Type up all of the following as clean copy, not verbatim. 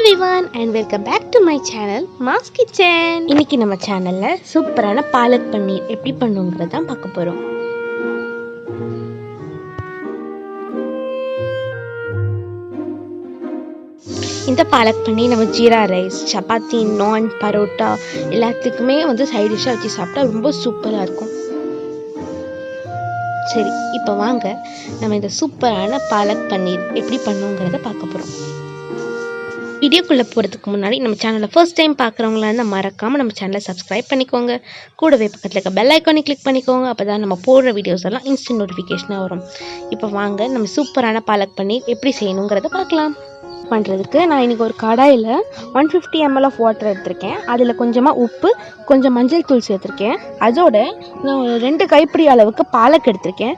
everyone and welcome back to my channel Ma's Kitchen. இன்னைக்கு நம்ம சேனல்ல சூப்பரான பாலக் பன்னீர் எப்படி பண்ணுங்கறத தான் பார்க்க போறோம். இந்த பாலக் பன்னீர் நம்ம ஜீரா ரைஸ், சப்பாத்தி, நான், பரோட்டா எல்லாத்துக்குமே சைடு டிஷ்ஷா வச்சு சாப்பிட்டா ரொம்ப சூப்பரா இருக்கும். சரி, இப்போ வாங்க நம்ம இந்த சூப்பரான பாலக் பன்னீர் எப்படி பண்ணுங்கறத பார்க்க போறோம். வீடியோக்குள்ளே போகிறதுக்கு முன்னாடி நம்ம சேனலை ஃபர்ஸ்ட் டைம் பார்க்குறவங்களா இருந்தால் மறக்காமல் நம்ம சேனலை சப்ஸ்கிரைப் பண்ணிக்கோங்க. கூடவே பக்கத்தில் இருக்க பெல் ஐக்கானை கிளிக் பண்ணிக்கோங்க. அப்போ தான் நம்ம போடுற வீடியோஸ் எல்லாம் இன்ஸ்டன்ட் நோட்டிஃபிகேஷனாக வரும். இப்போ வாங்க நம்ம சூப்பரான பாலக் பன்னீர் எப்படி செய்யணுங்கிறத பார்க்கலாம். பண்ணுறதுக்கு நான் இன்றைக்கி ஒரு கடாயில் 150 ml ஆஃப் வாட்டர் எடுத்திருக்கேன். அதில் கொஞ்சமாக உப்பு, கொஞ்சம் மஞ்சள் தூள் சேர்த்துருக்கேன். அதோட நான் ஒரு 2 கைப்பிடி அளவுக்கு பாலக் எடுத்திருக்கேன்.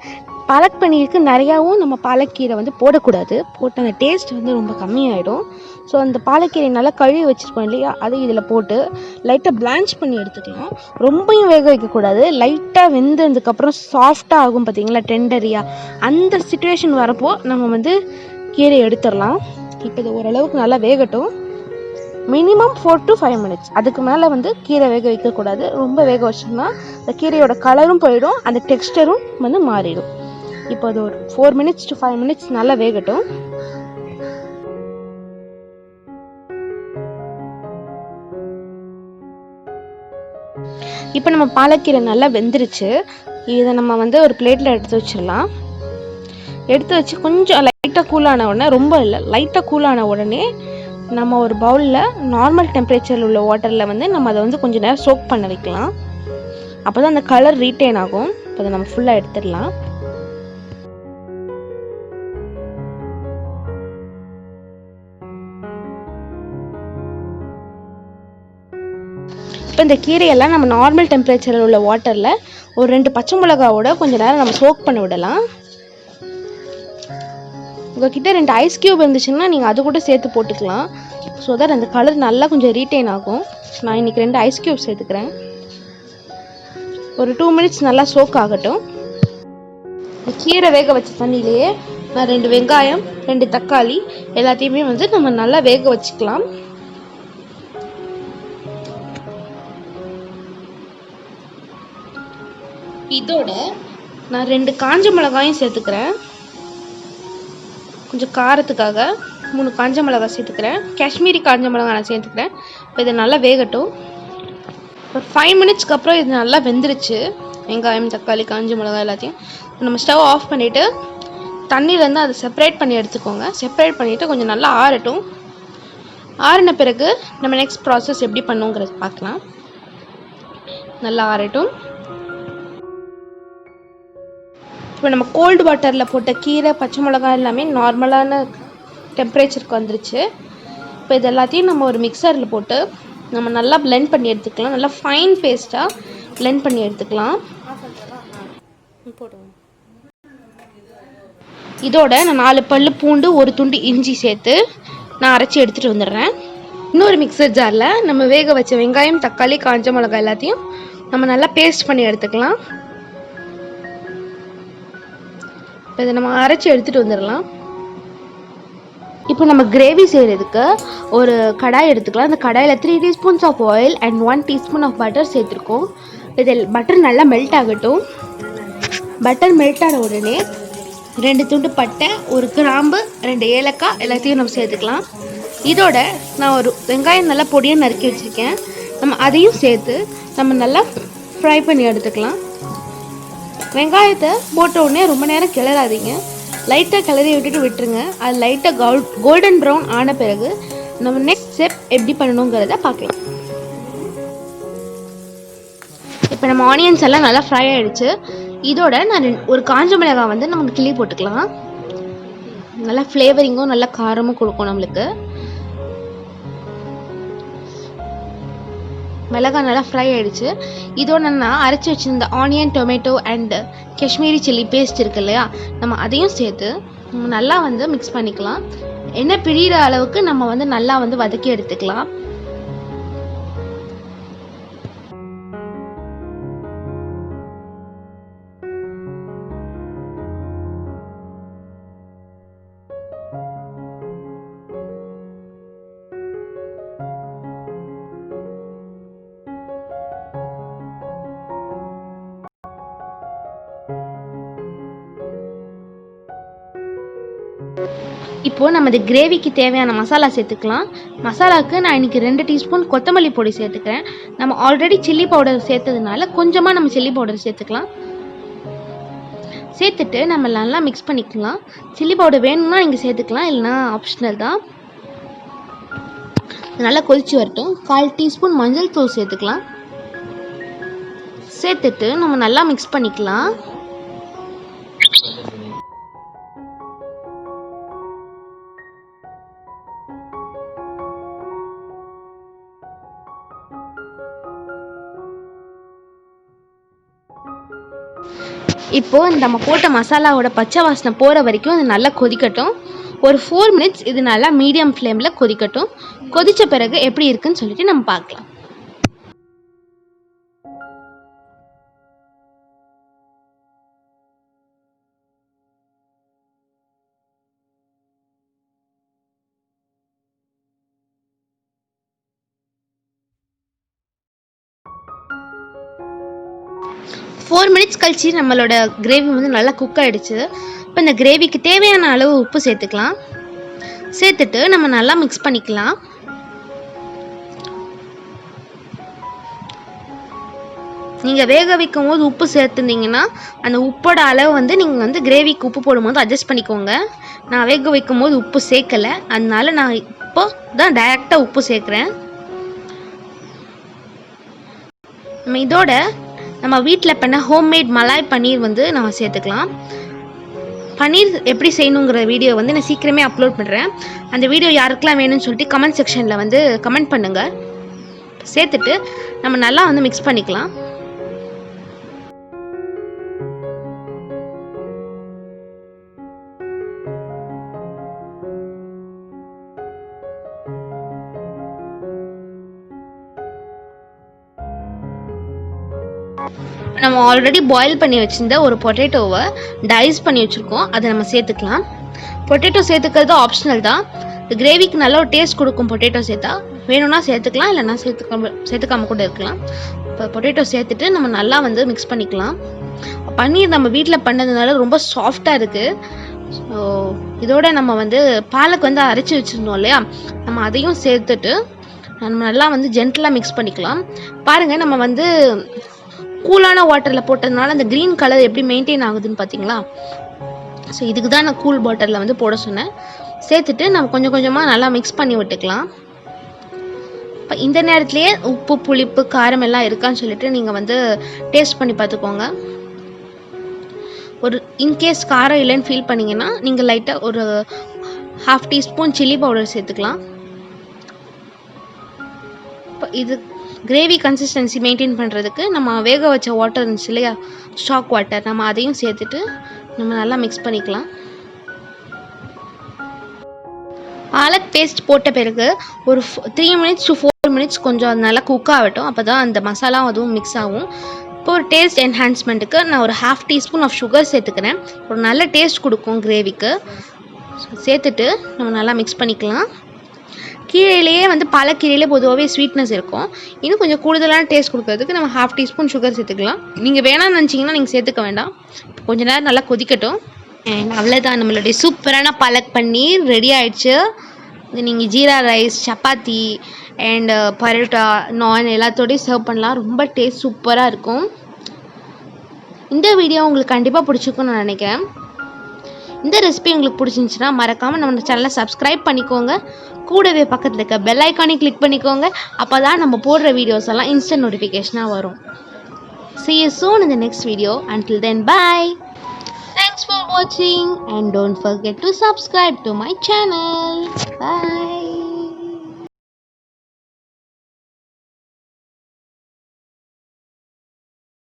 பாலக் பன்னீருக்கு நிறையாவும் நம்ம பாலக்கீரை போடக்கூடாது. போட்டு அந்த டேஸ்ட் ரொம்ப கம்மியாயிடும். ஸோ அந்த பாலக்கீரை நல்லா கழுவி வச்சுருக்கோம் இல்லையா, அதை இதில் போட்டு லைட்டாக பிளான்ச் பண்ணி எடுத்துக்கலாம். ரொம்பவும் வேக வைக்கக்கூடாது. லைட்டாக வெந்ததுக்கப்புறம் சாஃப்டாக ஆகும் பார்த்தீங்களா, டெண்டரியாக. அந்த சிச்சுவேஷன் வரப்போ நம்ம கீரை எடுத்துடலாம். இப்போ இது ஓரளவுக்கு நல்லா வேகட்டும். Minimum 4 to 5 minutes. அதுக்கு மேலே கீரை வேக வைக்கக்கூடாது. ரொம்ப வேக வச்சோம்னா அந்த கீரையோட கலரும் போயிடும், அந்த டெக்ஸ்டரும் மாறிடும். இப்போ அது ஒரு 4 minutes to 5 minutes நல்லா வேகட்டும். இப்போ நம்ம பாலக்கீரை நல்லா வெந்துருச்சு. இதை நம்ம ஒரு பிளேட்டில் எடுத்து வச்சிடலாம். எடுத்து வச்சு கொஞ்சம் லைட்டாக கூலான உடனே, ரொம்ப இல்லை, லைட்டாக கூலான உடனே நம்ம ஒரு பவுலில் நார்மல் டெம்பரேச்சரில் உள்ள வாட்டரில் நம்ம அதை கொஞ்சம் நேரம் சோக் பண்ண வைக்கலாம். அப்போ தான் அந்த கலர் ரீட்டைன் ஆகும். இப்போ அதை நம்ம ஃபுல்லாக எடுத்துடலாம். இப்போ இந்த கீரையெல்லாம் நம்ம நார்மல் டெம்பரேச்சரில் உள்ள வாட்டரில் ஒரு 2 பச்சை மிளகாவோட கொஞ்சம் நேரம் நம்ம சோக் பண்ண விடலாம். உங்ககிட்ட 2 ஐஸ் கியூப் இருந்துச்சுன்னா நீங்கள் அது கூட சேர்த்து போட்டுக்கலாம். ஸோ தட் அந்த கலர் நல்லா கொஞ்சம் ரீட்டைன் ஆகும். நான் இன்றைக்கி 2 ஐஸ் கியூப் சேர்த்துக்கிறேன். ஒரு 2 minutes நல்லா சோக் ஆகட்டும். கீரை வேக வச்ச தண்ணியிலேயே நான் 2 வெங்காயம், 2 தக்காளி எல்லாத்தையுமே நம்ம நல்லா வேக வச்சுக்கலாம். இதோட நான் 2 காஞ்ச மிளகாயும் சேர்த்துக்கிறேன். கொஞ்சம் காரத்துக்காக 3 காஞ்ச மிளகாய் சேர்த்துக்கிறேன். காஷ்மீரி காஞ்ச மிளகாய் நான் சேர்த்துக்கிறேன். இப்போ இதை நல்லா வேகட்டும். ஒரு 5 minutesக்கு அப்புறம் இது நல்லா வெந்துருச்சு. வெங்காயம், தக்காளி, காஞ்ச மிளகாய் எல்லாத்தையும் நம்ம ஸ்டவ் ஆஃப் பண்ணிவிட்டு தண்ணியிலேருந்து அதை செப்பரேட் பண்ணி எடுத்துக்கோங்க. செப்பரேட் பண்ணிவிட்டு கொஞ்சம் நல்லா ஆறட்டும். ஆறின பிறகு நம்ம நெக்ஸ்ட் ப்ராசஸ் எப்படி பண்ணுங்கிறது பார்க்கலாம். நல்லா ஆறட்டும். இப்போ நம்ம கோல்டு வாட்டரில் போட்ட கீரை, பச்சை மிளகாய் எல்லாமே நார்மலான டெம்பரேச்சருக்கு வந்துருச்சு. இப்போ இது எல்லாத்தையும் நம்ம ஒரு மிக்சரில் போட்டு நம்ம நல்லா பிளெண்ட் பண்ணி எடுத்துக்கலாம். நல்லா ஃபைன் பேஸ்ட்டாக பிளெண்ட் பண்ணி எடுத்துக்கலாம். இதோட நான் 4 பல்லு பூண்டு, 1 துண்டு இஞ்சி சேர்த்து நான் அரைச்சி எடுத்துகிட்டு வந்துடுறேன். இன்னொரு மிக்சர் ஜாரில் நம்ம வேக வச்ச வெங்காயம், தக்காளி, காஞ்ச மிளகாய் எல்லாத்தையும் நம்ம நல்லா பேஸ்ட் பண்ணி எடுத்துக்கலாம். இப்போ இதை நம்ம அரைச்சி எடுத்துகிட்டு வந்துடலாம். இப்போ நம்ம கிரேவி செய்கிறதுக்கு ஒரு கடாய் எடுத்துக்கலாம். அந்த கடாயில் 3 teaspoons of oil and 1 teaspoon of butter சேர்த்துருக்கோம். இதில் பட்டர் நல்லா மெல்ட் ஆகட்டும். பட்டர் மெல்ட் ஆன உடனே 2 துண்டு பட்டை, 1 கிராம்பு, 2 ஏலக்காய் எல்லாத்தையும் நம்ம சேர்த்துக்கலாம். இதோட நான் ஒரு வெங்காயம் நல்லா பொடியாக நறுக்கி வச்சுருக்கேன். நம்ம அதையும் சேர்த்து நம்ம நல்லா ஃப்ரை பண்ணி எடுத்துக்கலாம். வெங்காயத்தை போட்ட உடனே ரொம்ப நேரம் கிளறாதீங்க. லைட்டாக கிளறி விட்டுருங்க. அது லைட்டாக கோல்டன் ப்ரௌன் ஆன பிறகு நம்ம நெக்ஸ்ட் ஸ்டெப் எப்படி பண்ணணுங்கிறத பார்க்கலாம். இப்போ நம்ம ஆனியன்ஸ் எல்லாம் நல்லா ஃப்ரை ஆகிடுச்சு. இதோட நான் ஒரு காஞ்ச மிளகாய் நமக்கு கிள்ளி போட்டுக்கலாம். நல்லா ஃப்ளேவரிங்கும் நல்லா காரமும் கொடுக்கும் நம்மளுக்கு. மிளகாய் நல்லா ஃப்ரை ஆகிடுச்சு. இதோட நான் அரைச்சி வச்சுருந்த onion, tomato and Kashmiri chilli paste இருக்கு இல்லையா, நம்ம அதையும் சேர்த்து நம்ம நல்லா மிக்ஸ் பண்ணிக்கலாம். எண்ணெய் பிரிகிற அளவுக்கு நம்ம நல்லா வதக்கி எடுத்துக்கலாம். இப்போது நம்ம இந்த கிரேவிக்கு தேவையான மசாலா சேர்த்துக்கலாம். மசாலாவுக்கு நான் இன்றைக்கி 2 டீஸ்பூன் கொத்தமல்லி பொடி சேர்த்துக்கிறேன். நம்ம ஆல்ரெடி சில்லி பவுடர் சேர்த்ததுனால கொஞ்சமாக நம்ம சில்லி பவுடர் சேர்த்துக்கலாம். சேர்த்துட்டு நம்ம நல்லா மிக்ஸ் பண்ணிக்கலாம். சில்லி பவுடர் வேணும்னா நீங்கள் சேர்த்துக்கலாம், இல்லைனா ஆப்ஷனல் தான். நல்லா கொதிச்சு வரட்டும். 1/4 டீஸ்பூன் மஞ்சள் தூள் சேர்த்துக்கலாம். சேர்த்துட்டு நம்ம நல்லா மிக்ஸ் பண்ணிக்கலாம். இப்போது நம்ம போட்ட மசாலாவோட பச்சை வாசனை போகிற வரைக்கும் அது நல்லா கொதிக்கட்டும். ஒரு 4 மினிட்ஸ் இது நல்லா மீடியம் ஃப்ளேமில் கொதிக்கட்டும். கொதித்த பிறகு எப்படி இருக்குன்னு சொல்லிட்டு நம்ம பார்க்கலாம். ஃபோர் மினிட்ஸ் கழிச்சு நம்மளோட கிரேவி வந்து நல்லா குக் ஆகிடுச்சு. இப்போ இந்த கிரேவிக்கு தேவையான அளவு உப்பு சேர்த்துக்கலாம். சேர்த்துட்டு நம்ம நல்லா மிக்ஸ் பண்ணிக்கலாம். நீங்கள் வேக வைக்கும் போது உப்பு சேர்த்துருந்தீங்கன்னா அந்த உப்போட அளவு வந்து நீங்கள் வந்து கிரேவிக்கு உப்பு போடும்போது அட்ஜஸ்ட் பண்ணிக்கோங்க. நான் வேக வைக்கும் போது உப்பு சேர்க்கலை, அதனால நான் இப்போ தான் டைரெக்டாக உப்பு சேர்க்குறேன். நம்ம இதோட நம்ம வீட்டில் பண்ண ஹோம்மேட் மலாய் பன்னீர் வந்து நம்ம சேர்த்துக்கலாம். பன்னீர் எப்படி செய்யணுங்கிற வீடியோ வந்து நான் சீக்கிரமே அப்லோட் பண்ணுறேன். அந்த வீடியோ யாருக்கெல்லாம் வேணும்னு சொல்லிட்டு கமெண்ட் செக்ஷனில் வந்து கமெண்ட் பண்ணுங்கள். சேர்த்துட்டு நம்ம நல்லா வந்து மிக்ஸ் பண்ணிக்கலாம். நம்ம ஆல்ரெடி பாயில் பண்ணி வச்சுருந்த ஒரு பொட்டேட்டோவை டைஸ் பண்ணி வச்சுருக்கோம், அதை நம்ம சேர்த்துக்கலாம். பொட்டேட்டோ சேர்த்துக்கிறது ஆப்ஷனல் தான். இந்த கிரேவிக்கு நல்ல ஒரு டேஸ்ட் கொடுக்கும். பொட்டேட்டோ சேர்த்தா வேணும்னா சேர்த்துக்கலாம், இல்லைனா சேர்த்துக்காம கூட இருக்கலாம். இப்போ பொட்டேட்டோ சேர்த்துட்டு நம்ம நல்லா வந்து மிக்ஸ் பண்ணிக்கலாம். பன்னீர் நம்ம வீட்டில் பண்ணதுனால ரொம்ப சாஃப்டாக இருக்குது. ஸோ இதோட நம்ம வந்து பாலக் வந்து அரைச்சி வச்சுருந்தோம் இல்லையா, நம்ம அதையும் சேர்த்துட்டு நம்ம நல்லா வந்து ஜென்டலாக மிக்ஸ் பண்ணிக்கலாம். பாருங்கள், நம்ம வந்து கூலான வாட்டரில் போட்டதுனால அந்த க்ரீன் கலர் எப்படி மெயின்டைன் ஆகுதுன்னு பார்த்தீங்களா? ஸோ இதுக்கு தான் நான் கூல் வாட்டரில் வந்து போட சொன்னேன். சேர்த்துட்டு நம்ம கொஞ்சம் கொஞ்சமாக நல்லா மிக்ஸ் பண்ணி விட்டுக்கலாம். இப்போ இந்த நேரத்துலேயே உப்பு, புளிப்பு, காரம் எல்லாம் இருக்கான்னு சொல்லிட்டு நீங்கள் வந்து டேஸ்ட் பண்ணி பார்த்துக்கோங்க. ஒரு இன்கேஸ் காரம் இல்லைன்னு ஃபீல் பண்ணிங்கன்னா நீங்கள் லைட்டாக ஒரு 1/2 டீஸ்பூன் சில்லி பவுடர் சேர்த்துக்கலாம். இப்போ இது கிரேவி கன்சிஸ்டன்சி மெயின்டைன் பண்ணுறதுக்கு நம்ம வேக வச்ச வாட்டர் இருந்துச்சு இல்லையா, ஸ்டாக் வாட்டர், நம்ம அதையும் சேர்த்துட்டு நம்ம நல்லா மிக்ஸ் பண்ணிக்கலாம். பாலக் பேஸ்ட் போட்ட பிறகு ஒரு 3 மினிட்ஸ் to 4 மினிட்ஸ் கொஞ்சம் அது நல்லா குக் ஆகட்டும். அப்போ தான் அந்த மசாலா அதுவும் மிக்ஸ் ஆகும். இப்போ ஒரு டேஸ்ட் என்ஹான்ஸ்மெண்ட்டுக்கு நான் ஒரு 1/2 டீஸ்பூன் ஆஃப் சுகர் சேர்த்துக்கிறேன். ஒரு நல்ல டேஸ்ட் கொடுக்கும் கிரேவிக்கு. சேர்த்துட்டு நம்ம நல்லா மிக்ஸ் பண்ணிக்கலாம். கீரையிலேயே வந்து பாலக்கீரையிலே பொதுவாகவே ஸ்வீட்னஸ் இருக்கும். இன்னும் கொஞ்சம் கூடுதலான டேஸ்ட் கொடுக்கறதுக்கு நம்ம 1/2 டீஸ்பூன் சுகர் சேர்த்துக்கலாம். நீங்கள் வேணாம்னு நினச்சிங்கன்னா நீங்கள் சேர்த்துக்க வேண்டாம். கொஞ்ச நேரம் நல்லா கொதிக்கட்டும். அண்ட் அவ்வளோதான், நம்மளுடைய சூப்பரான பாலக் பன்னீர் ரெடி ஆகிடுச்சு. இது நீங்கள் ஜீரா ரைஸ், சப்பாத்தி அண்ட் பரோட்டா, நான் எல்லாத்தோடையும் சர்வ் பண்ணலாம். ரொம்ப டேஸ்ட் சூப்பராக இருக்கும். இந்த வீடியோ உங்களுக்கு கண்டிப்பாக பிடிச்சிருக்குன்னு நான் நினைக்கிறேன். இந்த ரெசிபி உங்களுக்கு பிடிச்சிருந்துச்சுன்னா மறக்காமல் நம்ம சேனலை சப்ஸ்கிரைப் பண்ணிக்கோங்க. கூடவே பக்கத்தில் இருக்க பெல் ஐக்கானை கிளிக் பண்ணிக்கோங்க. அப்போ தான் நம்ம போடுற வீடியோஸ் எல்லாம் இன்ஸ்டன்ட் நோட்டிஃபிகேஷனாக வரும். See you soon in the next video. Until then, bye. Thanks for watching and don't forget to subscribe to my channel. Bye.